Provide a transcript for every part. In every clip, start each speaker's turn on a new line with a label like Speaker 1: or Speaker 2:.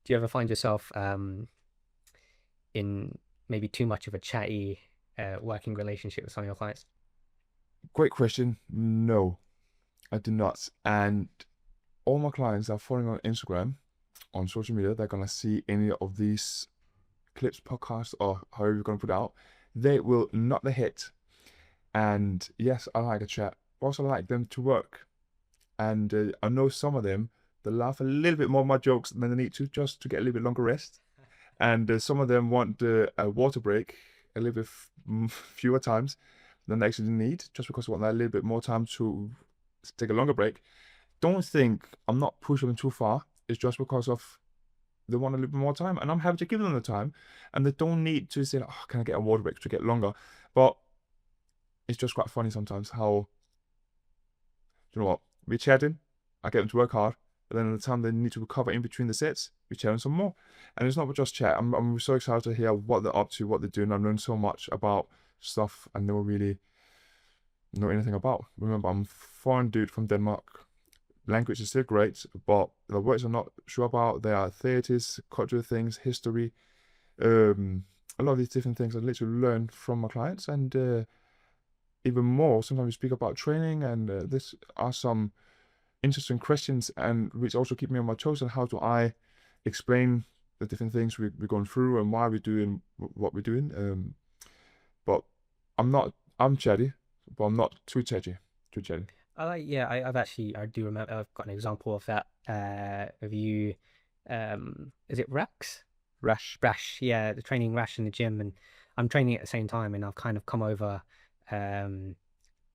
Speaker 1: Do you ever find yourself in maybe too much of a chatty working relationship with some of your clients?
Speaker 2: Great question. No, I do not. And all my clients are following on Instagram, on social media. They're gonna see any of these clips, podcasts, or however you're gonna put it out. They will not the hit. And yes, I like a chat. Also, like them to work. And I know some of them, they laugh a little bit more at my jokes than they need to, just to get a little bit longer rest. And some of them want a water break a little bit fewer times than they actually need, just because they want that little bit more time to take a longer break. Don't think I'm not pushing them too far. It's just because of they want a little bit more time, and I'm happy to give them the time, and they don't need to say, "Oh, can I get a water break to get longer?" But it's just quite funny sometimes how you know what we're chatting. I get them to work hard, but then at the time they need to recover in between the sets, we're chatting some more. And it's not just chat. I'm so excited to hear what they're up to, what they're doing. I've learned so much about stuff I never really know anything about. Remember, I'm a foreign dude from Denmark. Language is still great, but the words I'm not sure about. There are theatres, cultural things, history, um, a lot of these different things I literally learn from my clients, and even more. Sometimes we speak about training, and this are some interesting questions, and which also keep me on my toes. And how do I explain the different things we're going through and why we're doing what we're doing? But I'm not. I'm chatty, but I'm not too chatty. Too chatty.
Speaker 1: I've actually, I do remember, I've got an example of that, of you, is it Rax?
Speaker 2: Rash.
Speaker 1: Rash, yeah, the training Rash in the gym, and I'm training at the same time, and I've kind of come over, um,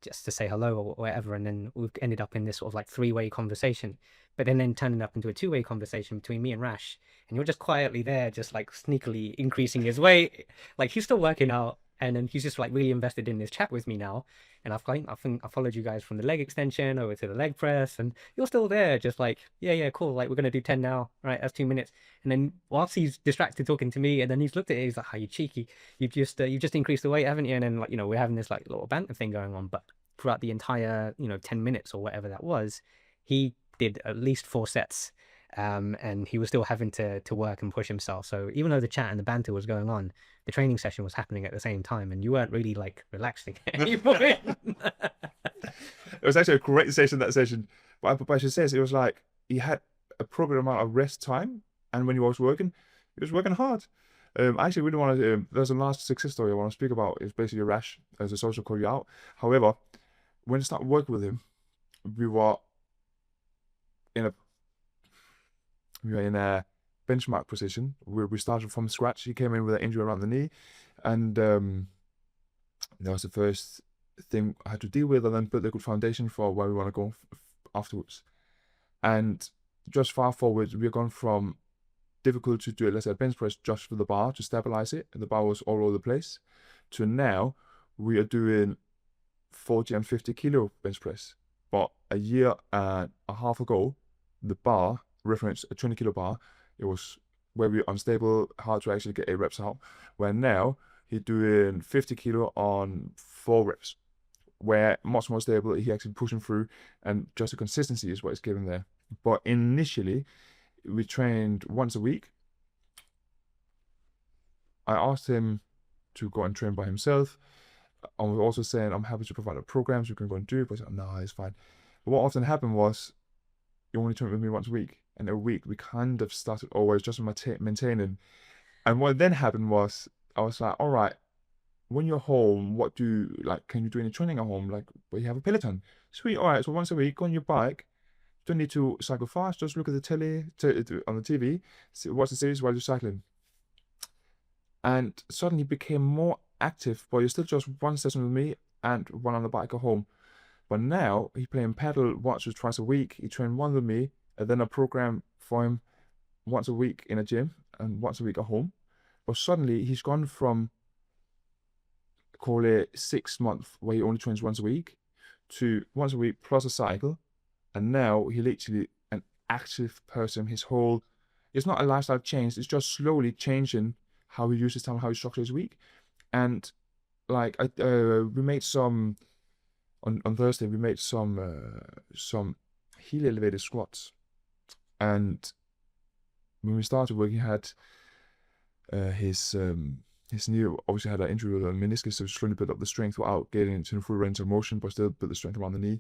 Speaker 1: just to say hello or whatever, and then we've ended up in this sort of like three-way conversation, but then turning up into a two-way conversation between me and Rash, and you're just quietly there, just like sneakily increasing his weight, like he's still working out, and then he's just like really invested in this chat with me now, and I think I followed you guys from the leg extension over to the leg press, and you're still there, just like yeah, cool, like we're gonna do 10 now, right? That's 2 minutes, and then whilst he's distracted talking to me, and then he's looked at it, he's like, "How you cheeky? You've just increased the weight, haven't you?" And then like we're having this like little banter thing going on, but throughout the entire 10 minutes or whatever that was, he did at least 4 sets, and he was still having to work and push himself. So even though the chat and the banter was going on, the training session was happening at the same time, and you weren't really like relaxing at any point.
Speaker 2: It was actually a great session, that session. But I should say, it was like he had a proper amount of rest time, and when he was working hard. I actually really wanted to. There's a last success story I want to speak about. It's basically a rash as a social call you out. However, when I started working with him, we were in a we were in a benchmark position where we started from scratch. He came in with an injury around the knee, and that was the first thing I had to deal with, and then build a good foundation for where we want to go afterwards. And just far forward, we've gone from difficult to do, let's say, a bench press just for the bar to stabilize it, and the bar was all over the place, to now we are doing 40 and 50 kilo bench press. But a year and a half ago, the bar, reference a 20 kilo bar, it was very unstable, hard to actually get 8 reps out. Where now he's doing 50 kilo on 4 reps, where much more stable, he actually pushing through, and just the consistency is what is given there. But initially, we trained once a week. I asked him to go and train by himself. I was also saying I'm happy to provide the programs you can go and do, but he said, no, it's fine. But what often happened was you only train with me once a week, and a week we kind of started always just maintaining. And what then happened was I was like, all right, when you're home, what do you like? Can you do any training at home? Like, well, you have a Peloton. Sweet. All right. So once a week, go on your bike. Don't need to cycle fast. Just look at the telly on the TV. Watch the series while you're cycling. And suddenly became more active, but you're still just one session with me and one on the bike at home. But now he playing paddle once or twice a week. He trained one with me, and then a program for him once a week in a gym and once a week at home. But suddenly he's gone from, call it 6 months where he only trains once a week, to once a week plus a cycle. And now he literally an active person. His whole, it's not a lifestyle change. It's just slowly changing how he uses time, how he structures his week. And like we made some on Thursday. We made some heel elevated squats, and when we started working, he had his knee obviously had an injury with a meniscus, so he's trying to build up the strength without getting into full range of motion, but still build the strength around the knee.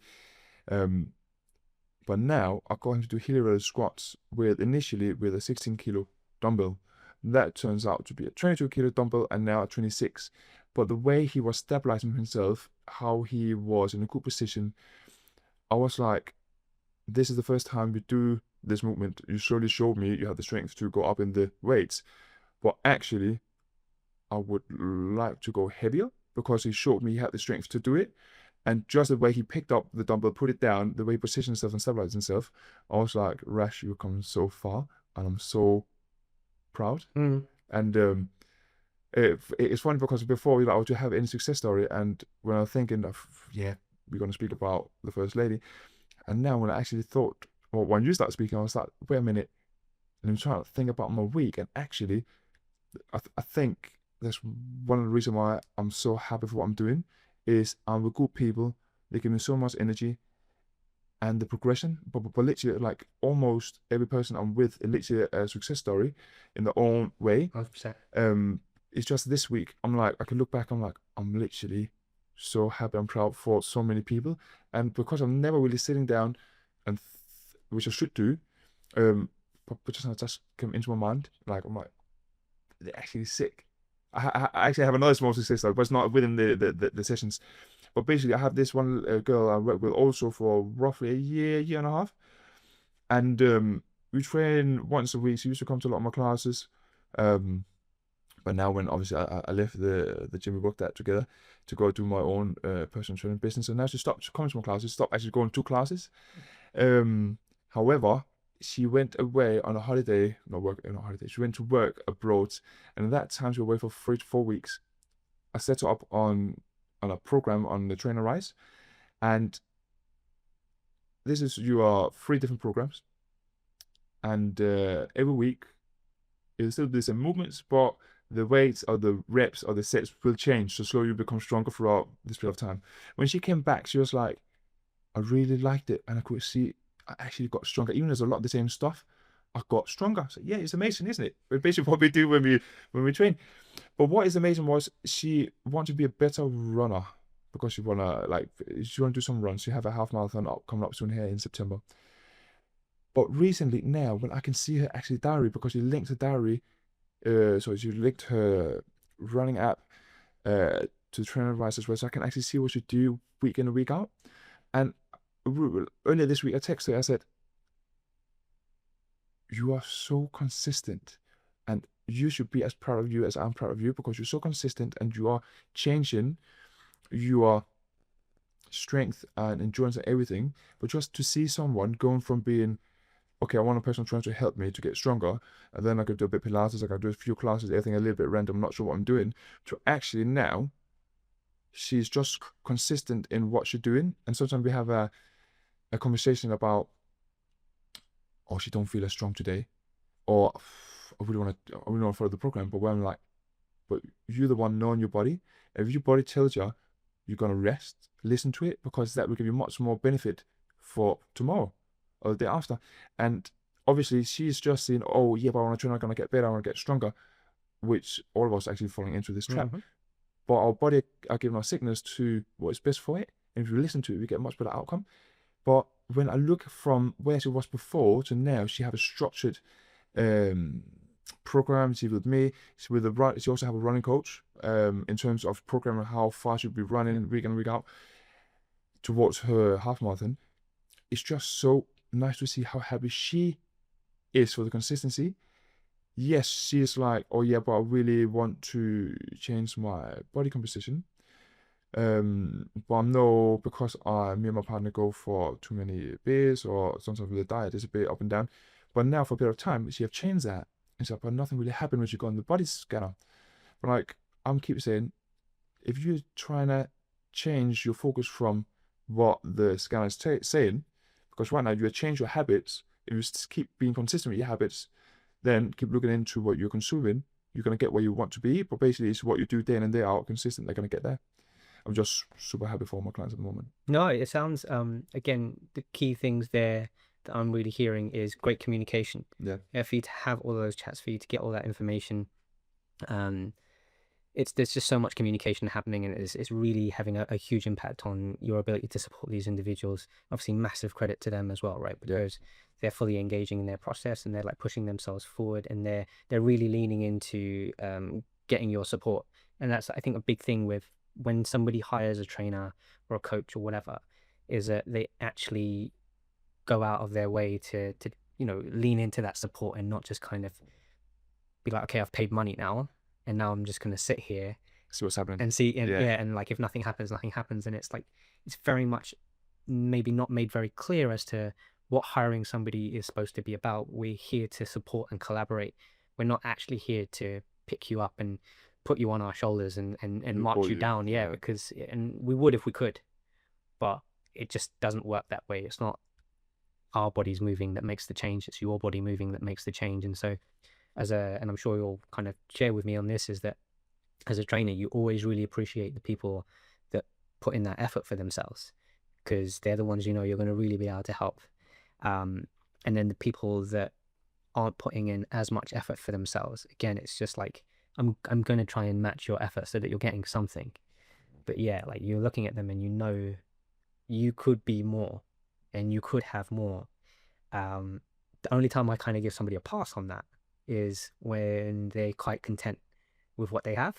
Speaker 2: But now I got him to do heli squats initially with a 16 kilo dumbbell. That turns out to be a 22 kilo dumbbell and now a 26. But the way he was stabilizing himself, how he was in a good position, I was like, this is the first time you do this movement. You surely showed me you have the strength to go up in the weights. But actually, I would like to go heavier because he showed me he had the strength to do it. And just the way he picked up the dumbbell, put it down, the way he positioned himself and stabilized himself, I was like, Rash, you've come so far, and I'm so proud.
Speaker 1: Mm.
Speaker 2: And it's funny because before, I would have any success story, and when I was thinking of, yeah, we're going to speak about the First Lady, and now when I actually thought, well, when you start speaking, I was like, wait a minute, and I'm trying to think about my week, and actually, I think that's one of the reasons why I'm so happy for what I'm doing is I'm with good people. They give me so much energy and the progression. But literally, like almost every person I'm with is literally a success story in their own way.
Speaker 1: 100%.
Speaker 2: It's just this week, I'm like, I can look back, I'm like, I'm literally so happy and proud for so many people. And because I'm never really sitting down and which I should do, but just came into my mind, like I'm like, they're actually sick. I actually have another small success story, but it's not within the sessions. But basically, I have this one girl I work with also for roughly a year and a half. And we train once a week. She used to come to a lot of my classes. But now when obviously I left the gym we worked at together to go do my own personal training business. And now she stopped coming to my classes, stopped actually going to classes. However, she went away on a holiday, she went to work abroad. And at that time, she was away for 3 to 4 weeks. I set her up on a program on the Trainer Rise. And you are 3 different programs. And every week, it'll still do the same movements, but the weights or the reps or the sets will change to slowly become stronger throughout this period of time. When she came back, she was like, I really liked it. And I could see I actually got stronger. Even there's a lot of the same stuff, I got stronger. So yeah, it's amazing, isn't it? It's basically what we do when we train. But what is amazing was she wanted to be a better runner because she wanna do some runs. She have a half marathon coming up soon here in September. But recently now, when I can see her actually diary, because she linked her diary, so she linked her running app to Trainer Advice as well, so I can actually see what she do week in and week out. And earlier this week, I texted her, I said, you are so consistent and you should be as proud of you as I'm proud of you because you're so consistent and you are changing your strength and endurance and everything. But just to see someone going from being, okay, I want a personal trainer to help me to get stronger, and then I could do a bit of Pilates, I could do a few classes, everything a little bit random, not sure what I'm doing, to actually now, she's just consistent in what she's doing. And sometimes we have a conversation about, oh, she don't feel as strong today, or I really want to follow the program. But when I'm like, but you're the one knowing your body. If your body tells you you're gonna rest, listen to it, because that will give you much more benefit for tomorrow or the day after. And obviously she's just saying, oh yeah, but I want to train, I'm gonna get better, I want to get stronger, which all of us actually falling into this trap. But our body are giving us signals to what is best for it. And if you listen to it, we get a much better outcome. But when I look from where she was before to now, she have a structured program. She with me. She also have a running coach in terms of programming how far she'll be running week in and week out towards her half marathon. It's just so nice to see how happy she is for the consistency. Yes, she is like, oh yeah, but I really want to change my body composition. But I know because me and my partner go for too many beers, or sometimes with the diet is a bit up and down. But now for a period of time, she have changed that. And so, but nothing really happened when she got on the body scanner. But like, I'm keep saying, if you're trying to change your focus from what the scanner is saying, because right now you change your habits, if you just keep being consistent with your habits, then keep looking into what you're consuming, you're going to get where you want to be. But basically, it's what you do day in and day out consistent, they're going to get there. I'm just super happy for all my clients at the moment.
Speaker 1: No, it sounds again, the key things there that I'm really hearing is great communication.
Speaker 2: Yeah.
Speaker 1: For you to have all those chats, for you to get all that information. There's just so much communication happening, and it's really having a huge impact on your ability to support these individuals. Obviously, massive credit to them as well, right? Because they're fully engaging in their process, and they're like pushing themselves forward, and they're really leaning into getting your support. And that's, I think, a big thing with when somebody hires a trainer or a coach or whatever, is that they actually go out of their way to lean into that support, and not just kind of be like, okay, I've paid money now, and now I'm just going to sit here
Speaker 2: See what's happening.
Speaker 1: and see. And and like, if nothing happens, nothing happens. And it's like, it's very much maybe not made very clear as to what hiring somebody is supposed to be about. We're here to support and collaborate. We're not actually here to pick you up and put you on our shoulders and march you down. Because, and we would if we could, but it just doesn't work that way. It's not our bodies moving that makes the change. It's your body moving that makes the change. And so and I'm sure you'll kind of share with me on this, is that as a trainer, you always really appreciate the people that put in that effort for themselves, because they're the ones you're going to really be able to help. And then the people that aren't putting in as much effort for themselves, again, it's just like, I'm going to try and match your effort so that you're getting something. But yeah, like, you're looking at them and you could be more, and you could have more. The only time I kind of give somebody a pass on that is when they're quite content with what they have.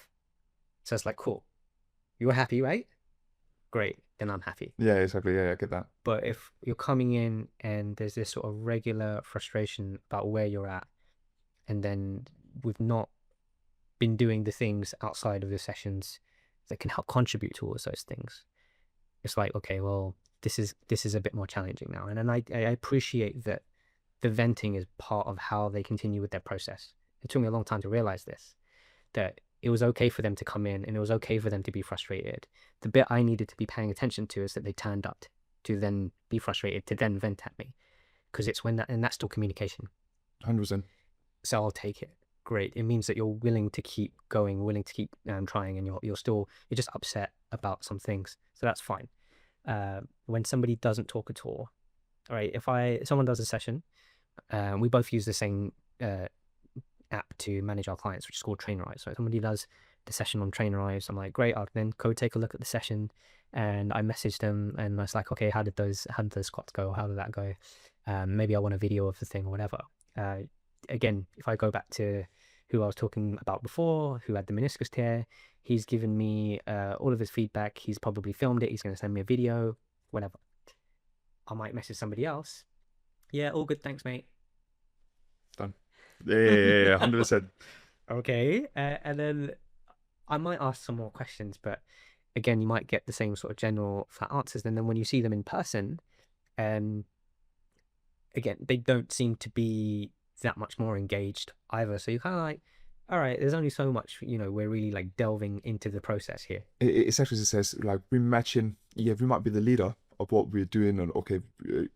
Speaker 1: So it's like, cool, you're happy, right? Great, then I'm happy.
Speaker 2: Yeah, exactly. Yeah, I get that.
Speaker 1: But if you're coming in and there's this sort of regular frustration about where you're at, and then we've not been doing the things outside of the sessions that can help contribute towards those things, it's like, okay, well, this is a bit more challenging now. And then I appreciate that the venting is part of how they continue with their process. It took me a long time to realize this, that it was okay for them to come in, and it was okay for them to be frustrated. The bit I needed to be paying attention to is that they turned up to then be frustrated, to then vent at me, because it's when and that's still communication.
Speaker 2: 100%.
Speaker 1: So I'll take it. Great. It means that you're willing to keep going, willing to keep trying, and you're just upset about some things. So that's fine. When somebody doesn't talk at all right, if someone does a session, we both use the same app to manage our clients, which is called Trainerize. So if somebody does the session on Trainerize, I'm like, great, I'll then go take a look at the session, and I message them, and I was like, okay, how did those squats go? How did that go? Maybe I want a video of the thing or whatever. Again, if I go back to who I was talking about before, who had the meniscus tear, he's given me all of his feedback. He's probably filmed it. He's going to send me a video, whatever. I might message somebody else. Yeah, all good, thanks, mate.
Speaker 2: Done. Yeah, 100%.
Speaker 1: Okay, and then I might ask some more questions, but again, you might get the same sort of general flat answers. And then when you see them in person, again, they don't seem to be that much more engaged either. So you're kind of like, all right, there's only so much, we're really like delving into the process here.
Speaker 2: It's actually just says, like, we're matching. Yeah, we might be the leader of what we're doing, and okay,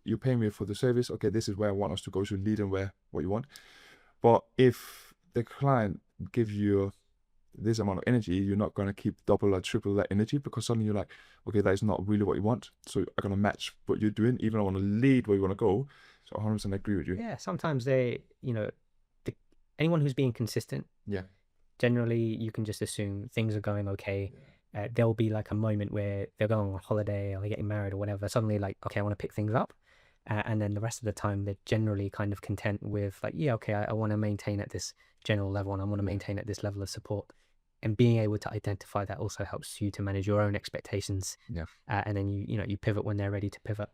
Speaker 2: you're paying me for the service. Okay, this is where I want us to go, to lead and where what you want. But if the client gives you this amount of energy, you're not going to keep double or triple that energy, because suddenly you're like, okay, that is not really what you want. So I'm going to match what you're doing, even I want to lead where you want to go. So 100% agree with you.
Speaker 1: Yeah, sometimes anyone who's being consistent,
Speaker 2: Yeah,
Speaker 1: generally you can just assume things are going okay. There'll be like a moment where they're going on holiday or they're getting married or whatever. Suddenly, like, okay, I want to pick things up. And then the rest of the time, they're generally kind of content with like, yeah, okay, I want to maintain at this general level, and I want to maintain at this level of support. And being able to identify that also helps you to manage your own expectations.
Speaker 2: Yeah.
Speaker 1: And then you pivot when they're ready to pivot.